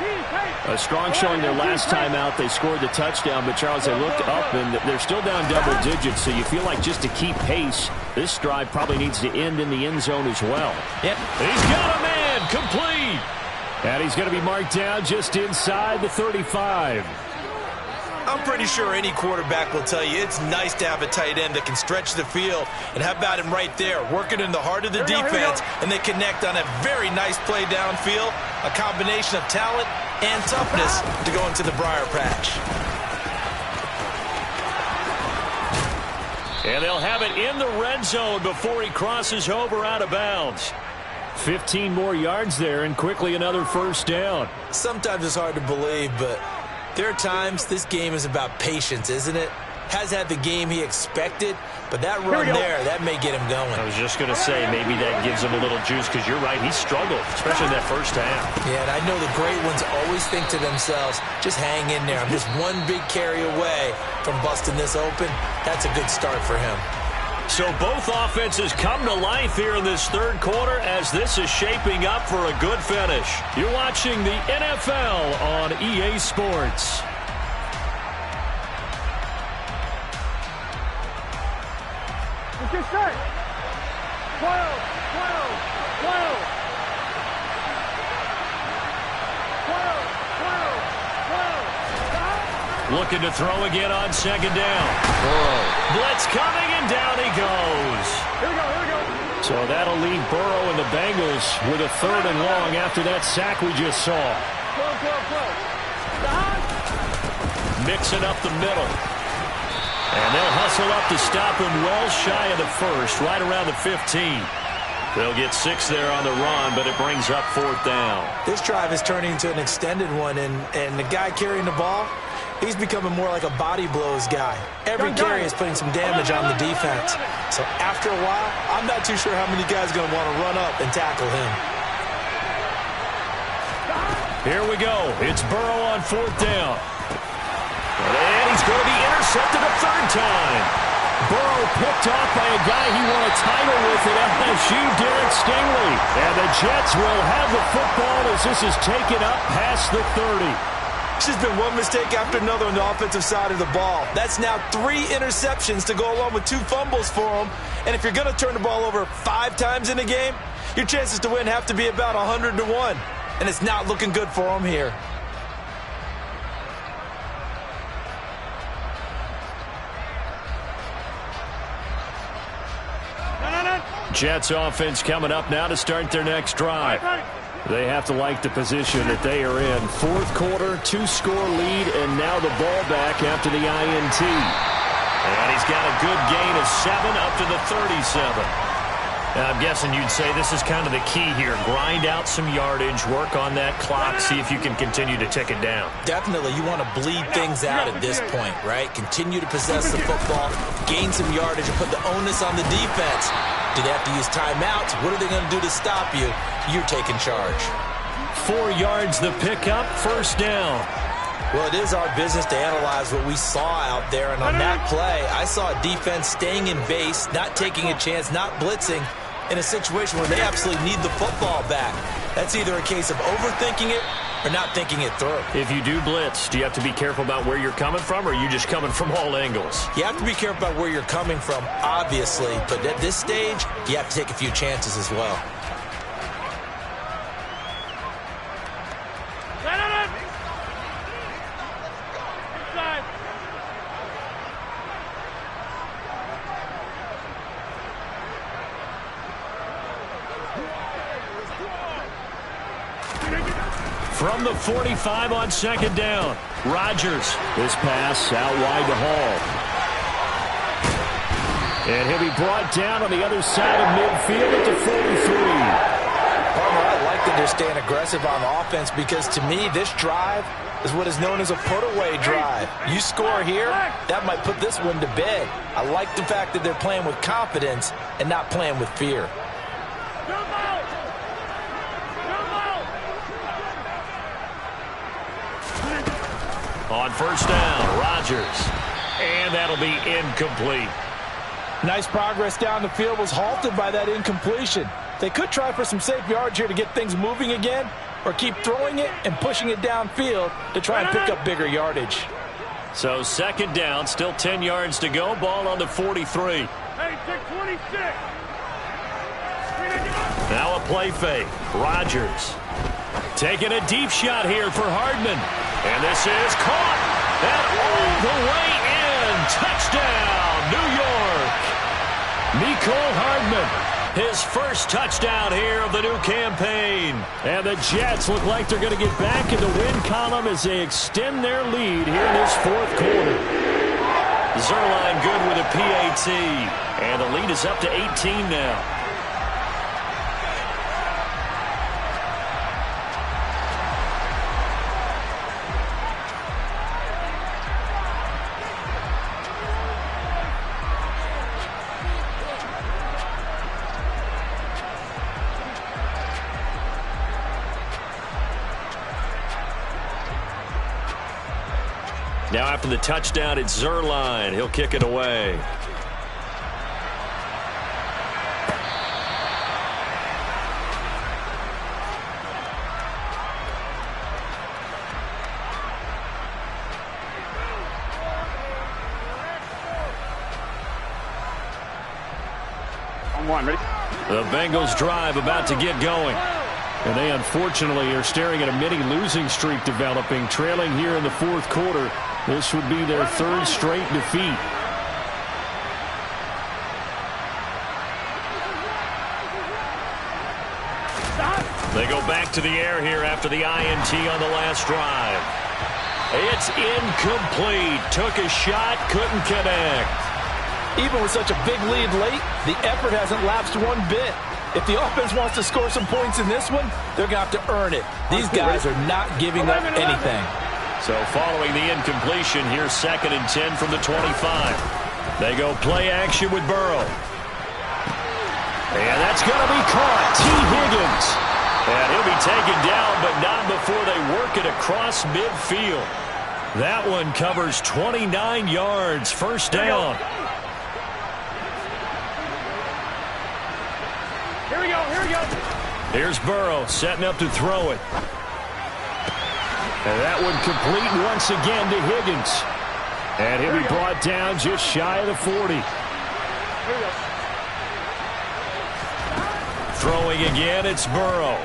A strong showing their last time out. They scored the touchdown, but Charles, they looked up and they're still down double digits, so you feel like just to keep pace, this drive probably needs to end in the end zone as well. Yep. He's got a man complete. And he's going to be marked down just inside the 35. I'm pretty sure any quarterback will tell you it's nice to have a tight end that can stretch the field. And how about him right there, working in the heart of the defense, and they connect on a very nice play downfield, a combination of talent and toughness to go into the briar patch. And they'll have it in the red zone before he crosses over out of bounds. 15 more yards there, and quickly another 1st down. Sometimes it's hard to believe, but there are times this game is about patience, isn't it? Has had the game he expected, but that run there, that may get him going. I was just going to say, maybe that gives him a little juice, because you're right, he struggled, especially in that 1st half. Yeah, and I know the great ones always think to themselves, just hang in there. I'm just one big carry away from busting this open. That's a good start for him. So both offenses come to life here in this 3rd quarter as this is shaping up for a good finish. You're watching the NFL on EA Sports. Let's get set. 12, 12, 12. 12, 12, 12. Looking to throw again on 2nd down. Blitz coming, and down he goes. Here we go, here we go. So that'll leave Burrow and the Bengals with a 3rd and long after that sack we just saw. 12, 12, 12. Mixing up the middle. And they'll hustle up to stop him well shy of the 1st, right around the 15. They'll get 6 there on the run, but it brings up 4th down. This drive is turning into an extended one, and the guy carrying the ball, he's becoming more like a body blows guy. Every carry is putting some damage on the defense. So after a while, I'm not too sure how many guys are going to want to run up and tackle him. Here we go. It's Burrow on 4th down. And he's going to be intercepted a 3rd time. Burrow picked off by a guy he won a title with at LSU, Derek Stingley. And the Jets will have the football as this is taken up past the 30. It's just been one mistake after another on the offensive side of the ball. That's now 3 interceptions to go along with 2 fumbles for him. And if you're going to turn the ball over 5 times in a game, your chances to win have to be about 100 to 1. And it's not looking good for him here. Jets offense coming up now to start their next drive. They have to like the position that they are in. 4th quarter, 2-score lead, and now the ball back after the INT. And he's got a good gain of 7 up to the 37. I'm guessing you'd say this is kind of the key here. Grind out some yardage, work on that clock, see if you can continue to tick it down. Definitely. You want to bleed things out at this point, right? Continue to possess the football, gain some yardage, and put the onus on the defense. Do they have to use timeouts? What are they going to do to stop you? You're taking charge. 4 yards the pickup, 1st down. Well, it is our business to analyze what we saw out there, and on that play, I saw a defense staying in base, not taking a chance, not blitzing, in a situation where they absolutely need the football back. That's either a case of overthinking it or not thinking it through. If you do blitz, do you have to be careful about where you're coming from, or are you just coming from all angles? You have to be careful about where you're coming from, obviously, but at this stage, you have to take a few chances as well. From the 45 on second down, Rodgers. This pass out wide to Hall. And he'll be brought down on the other side of midfield at the 43. Palmer, I like that they're staying aggressive on offense because to me, this drive is what is known as a put-away drive. You score here, that might put this one to bed. I like the fact that they're playing with confidence and not playing with fear. On first down, Rodgers. And that'll be incomplete. Nice progress down the field was halted by that incompletion. They could try for some safe yards here to get things moving again, or keep throwing it and pushing it downfield to try and pick up bigger yardage. So second down, still 10 yards to go. Ball on the 43. Hey, 626. Now a play fake. Rodgers taking a deep shot here for Hardman. And this is caught. And all the way in. Touchdown, New York. Mecole Hardman, his first touchdown here of the new campaign. And the Jets look like they're going to get back in the win column as they extend their lead here in this fourth quarter. Zuerlein good with a PAT. And the lead is up to 18 now. Now after the touchdown, it's Zuerlein. He'll kick it away. On one, ready? The Bengals drive about to get going. And they unfortunately are staring at a mini losing streak developing, trailing here in the fourth quarter. This would be their third straight defeat. They go back to the air here after the INT on the last drive. It's incomplete. Took a shot, couldn't connect. Even with such a big lead late, the effort hasn't lapsed one bit. If the offense wants to score some points in this one, they're going to have to earn it. These guys are not giving up anything. So following the incompletion, here's 2nd and 10 from the 25. They go play action with Burrow. And that's going to be caught. T. Higgins. And he'll be taken down, but not before they work it across midfield. That one covers 29 yards. First down. Here we go, here we go. Here's Burrow setting up to throw it. And that one complete once again to Higgins. And he'll be brought down just shy of the 40. Here we go. Throwing again, it's Burrow.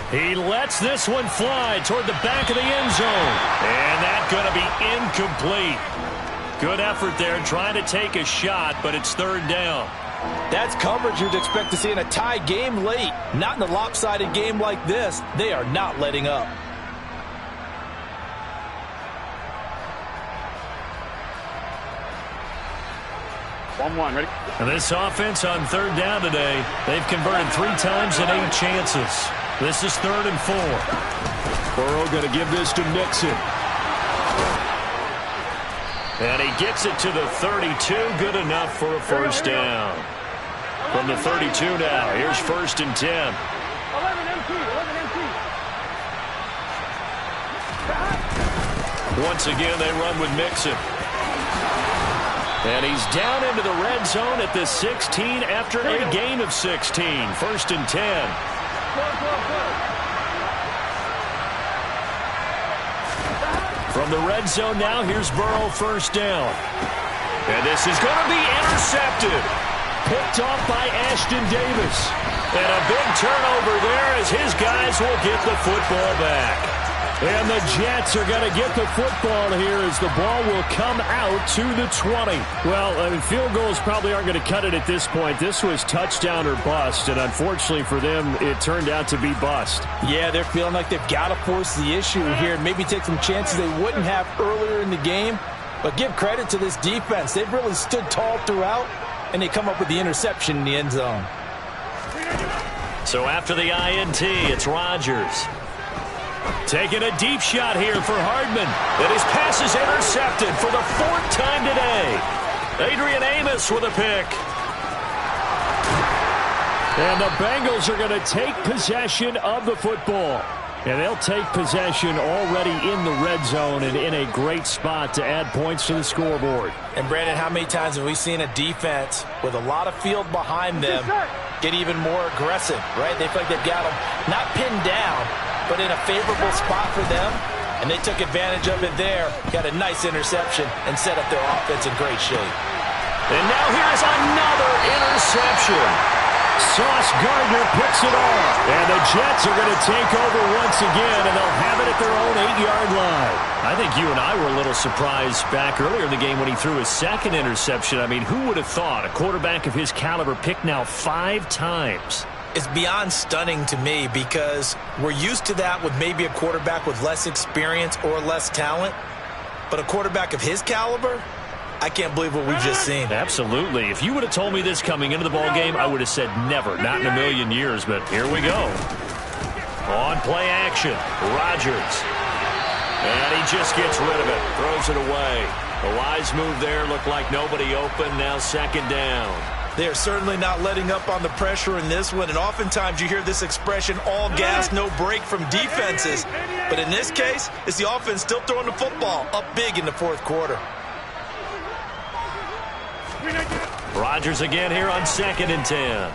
He lets this one fly toward the back of the end zone. And that's going to be incomplete. Good effort there trying to take a shot, but it's third down. That's coverage you'd expect to see in a tie game late. Not in a lopsided game like this. They are not letting up. One, ready? And this offense on third down today, they've converted 3 times in 8 chances. This is 3rd and 4. Burrow going to give this to Mixon. And he gets it to the 32. Good enough for a first down. From the 32 now, here's 1st and 10. 11 MT, 11 MT. Once again, they run with Mixon. And he's down into the red zone at the 16 after a gain of 16. 1st and 10. From the red zone now, here's Burrow, first down. And this is going to be intercepted. Picked off by Ashton Davis. And a big turnover there as his guys will get the football back. And the Jets are going to get the football here as the ball will come out to the 20. Well, I mean, field goals probably aren't going to cut it at this point. This was touchdown or bust, and unfortunately for them, it turned out to be bust. Yeah, they're feeling like they've got to force the issue here and maybe take some chances they wouldn't have earlier in the game. But give credit to this defense. They've really stood tall throughout, and they come up with the interception in the end zone. So after the INT, it's Rodgers. Taking a deep shot here for Hardman. And his pass is intercepted for the 4th time today. Adrian Amos with a pick. And the Bengals are going to take possession of the football. And they'll take possession already in the red zone and in a great spot to add points to the scoreboard. And, Brandon, how many times have we seen a defense with a lot of field behind them get even more aggressive, right? They feel like they've got them not pinned down, but in a favorable spot for them. And they took advantage of it there. Got a nice interception and set up their offense in great shape. And now here's another interception. Sauce Gardner picks it off. And the Jets are going to take over once again, and they'll have it at their own 8-yard line. I think you and I were a little surprised back earlier in the game when he threw his second interception. I mean, who would have thought a quarterback of his caliber picked now 5 times? It's beyond stunning to me because we're used to that with maybe a quarterback with less experience or less talent. But a quarterback of his caliber, I can't believe what we've just seen. Absolutely. If you would have told me this coming into the ball game, I would have said never, not in a million years. But here we go. On play action, Rodgers. And he just gets rid of it, throws it away. A wise move there, looked like nobody open, now 2nd down. They are certainly not letting up on the pressure in this one, and oftentimes you hear this expression, all gas, no break from defenses. But in this case, it's the offense still throwing the football up big in the 4th quarter. Rodgers again here on 2nd and 10.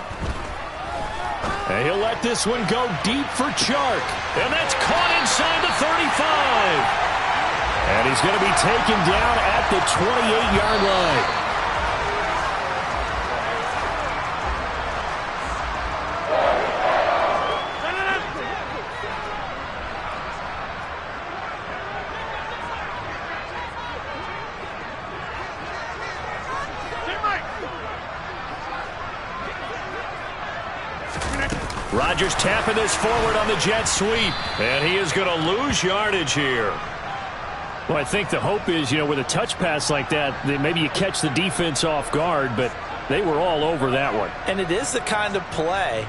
And he'll let this one go deep for Chark. And that's caught inside the 35. And he's going to be taken down at the 28-yard line. Rodgers tapping this forward on the jet sweep. And he is going to lose yardage here. Well, I think the hope is, with a touch pass like that, maybe you catch the defense off guard, but they were all over that one. And it is the kind of play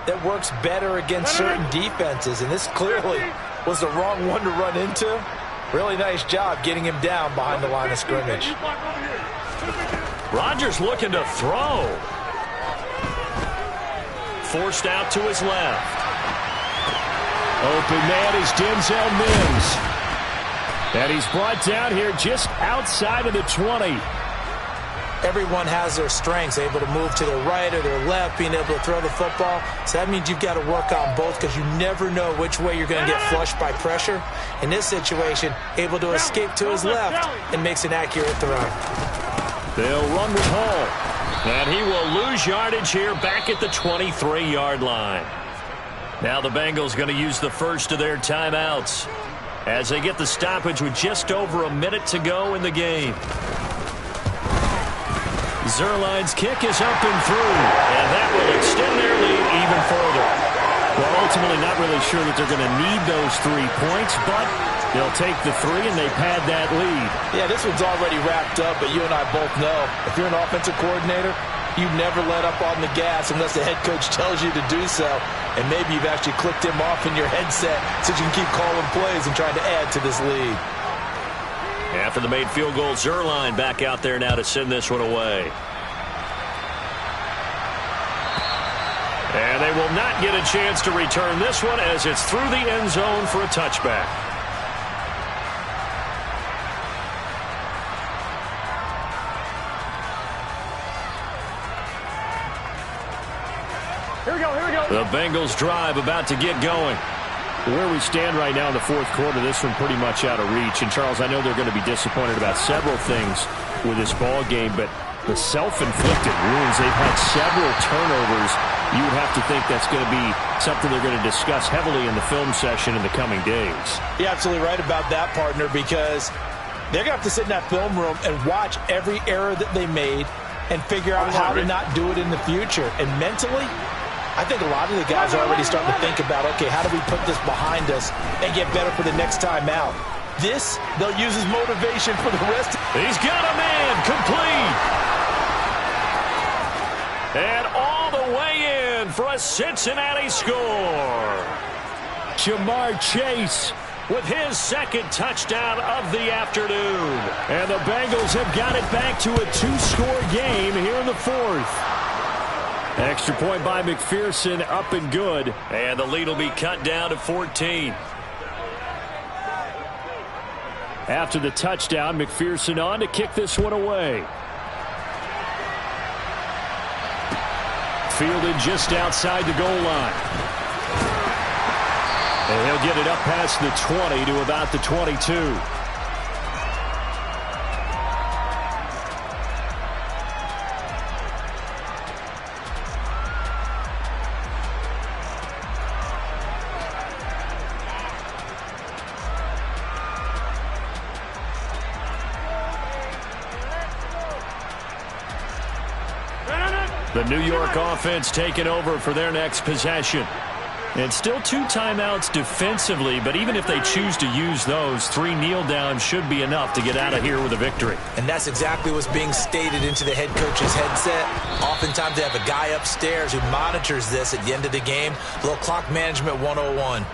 that works better against certain defenses, and this clearly was the wrong one to run into. Really nice job getting him down behind the line of scrimmage. Rodgers looking to throw. Forced out to his left. Open man is Denzel Mims. And he's brought down here just outside of the 20. Everyone has their strengths, able to move to their right or their left, being able to throw the football. So that means you've got to work on both because you never know which way you're going to get flushed by pressure. In this situation, able to escape to his left and makes an accurate throw. They'll run with Hall. And he will lose yardage here back at the 23-yard line. Now the Bengals going to use the first of their timeouts as they get the stoppage with just over a minute to go in the game. Zuerlein's kick is up and through, and that will extend their lead even further. Well, ultimately not really sure that they're going to need those 3 points, but they'll take the 3 and they pad that lead. Yeah, this one's already wrapped up, but you and I both know if you're an offensive coordinator, you never let up on the gas unless the head coach tells you to do so. And maybe you've actually clicked him off in your headset so you can keep calling plays and trying to add to this lead. After the made field goal, Zuerlein back out there now to send this one away. And they will not get a chance to return this one as it's through the end zone for a touchback. Here we go, here we go. The Bengals drive about to get going. Where we stand right now in the fourth quarter, this one pretty much out of reach. And, Charles, I know they're going to be disappointed about several things with this ball game, but the self-inflicted wounds, they've had several turnovers. You would have to think that's going to be something they're going to discuss heavily in the film session in the coming days. You're absolutely right about that, partner, because they're going to have to sit in that film room and watch every error that they made and figure out how to not do it in the future. And mentally, I think a lot of the guys are already starting to think about, okay, how do we put this behind us and get better for the next time out? This, they'll use as motivation for the rest. He's got a man complete. And all the way in for a Cincinnati score. Jamar Chase with his second touchdown of the afternoon. And the Bengals have got it back to a two-score game here in the fourth. Extra point by McPherson, up and good. And the lead will be cut down to 14. After the touchdown, McPherson on to kick this one away. Fielded just outside the goal line. And he'll get it up past the 20 to about the 22. The New York offense taking over for their next possession. And still 2 timeouts defensively, but even if they choose to use those, 3 kneel downs should be enough to get out of here with a victory. And that's exactly what's being stated into the head coach's headset. Oftentimes they have a guy upstairs who monitors this at the end of the game. A little clock management 101.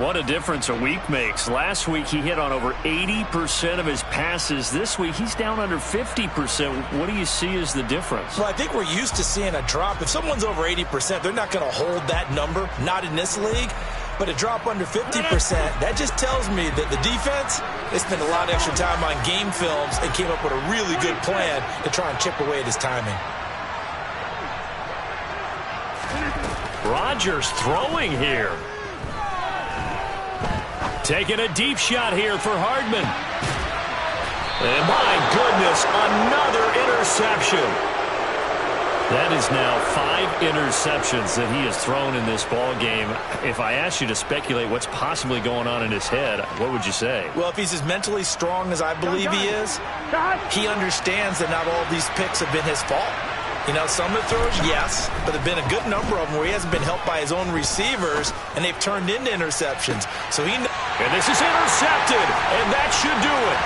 What a difference a week makes. Last week he hit on over 80% of his passes. This week he's down under 50%. What do you see as the difference? Well, I think we're used to seeing a drop. If someone's over 80%, they're not going to hold that number, not in this league. But a drop under 50%, that just tells me that the defense, they spent a lot of extra time on game films and came up with a really good plan to try and chip away at his timing. Rodgers throwing here. Taking a deep shot here for Hardman. And my goodness, another interception. That is now 5 interceptions that he has thrown in this ball game. If I asked you to speculate what's possibly going on in his head, what would you say? Well, if he's as mentally strong as I believe he is, he understands that not all of these picks have been his fault. You know, some of the throws, yes, but there have been a good number of them where he hasn't been helped by his own receivers, and they've turned into interceptions. So and this is intercepted, and that should do it.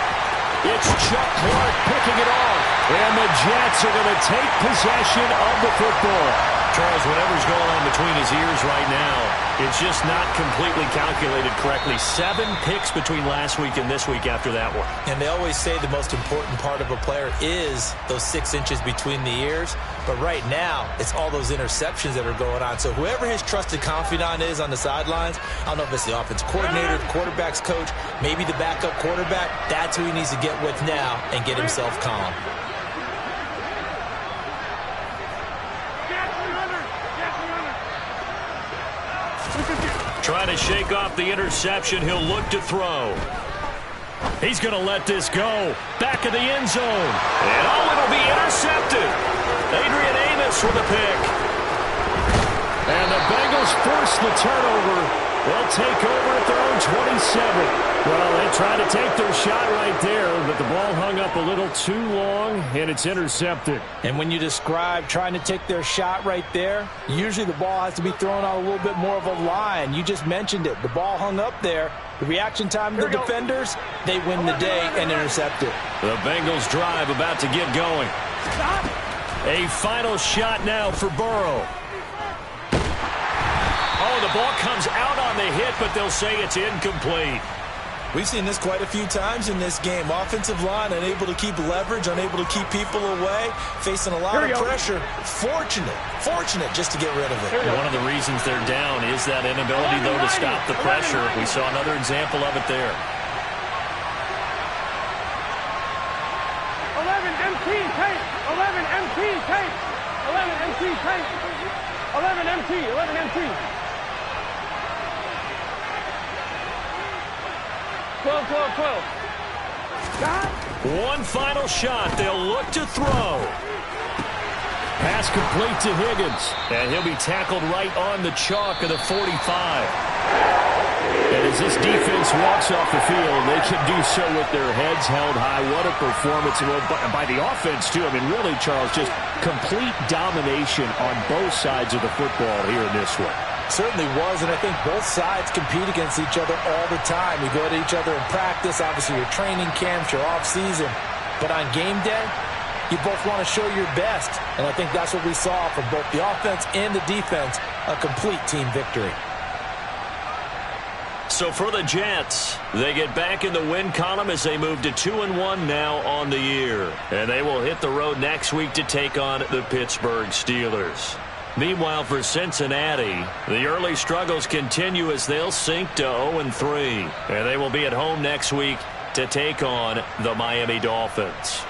It's Chuck Clark picking it off, and the Jets are going to take possession of the football. Charles, whatever's going on between his ears right now, it's just not completely calculated correctly. 7 picks between last week and this week after that one. And they always say the most important part of a player is those 6 inches between the ears. But right now, it's all those interceptions that are going on. So whoever his trusted confidant is on the sidelines, I don't know if it's the offense coordinator, the quarterback's coach, maybe the backup quarterback, that's who he needs to get with now and get himself calm. Trying to shake off the interception. He'll look to throw. He's going to let this go. Back of the end zone. And it'll be intercepted. Adrian Amos with a pick. And the Bengals force the turnover. They'll take over at their own 27. Well, they tried to take their shot right there, but the ball hung up a little too long, and it's intercepted. And when you describe trying to take their shot right there, usually the ball has to be thrown on a little bit more of a line. You just mentioned it. The ball hung up there. The reaction time of the defenders, they win the day and intercept it. The Bengals drive about to get going. A final shot now for Burrow. Oh, the ball comes out on the hit, but they'll say it's incomplete. We've seen this quite a few times in this game. Offensive line unable to keep leverage, unable to keep people away, facing a lot of pressure. Fortunate just to get rid of it. One of the reasons they're down is that inability, though, to stop the pressure. We saw another example of it there. 11 MT tape. 11 MT tape. 11 MT tape. 11 MT. 11 MT. 12. One final shot. They'll look to throw. Pass complete to Higgins. And he'll be tackled right on the chalk of the 45. And as this defense walks off the field, they can do so with their heads held high. What a performance. And by the offense, too. I mean, really, Charles, just complete domination on both sides of the football here in this one. Certainly was, and I think both sides compete against each other all the time. You go to each other in practice, obviously your training camps, your off-season. But on game day, you both want to show your best. And I think that's what we saw from both the offense and the defense, a complete team victory. So for the Jets, they get back in the win column as they move to 2-1 now on the year. And they will hit the road next week to take on the Pittsburgh Steelers. Meanwhile, for Cincinnati, the early struggles continue as they'll sink to 0-3. And they will be at home next week to take on the Miami Dolphins.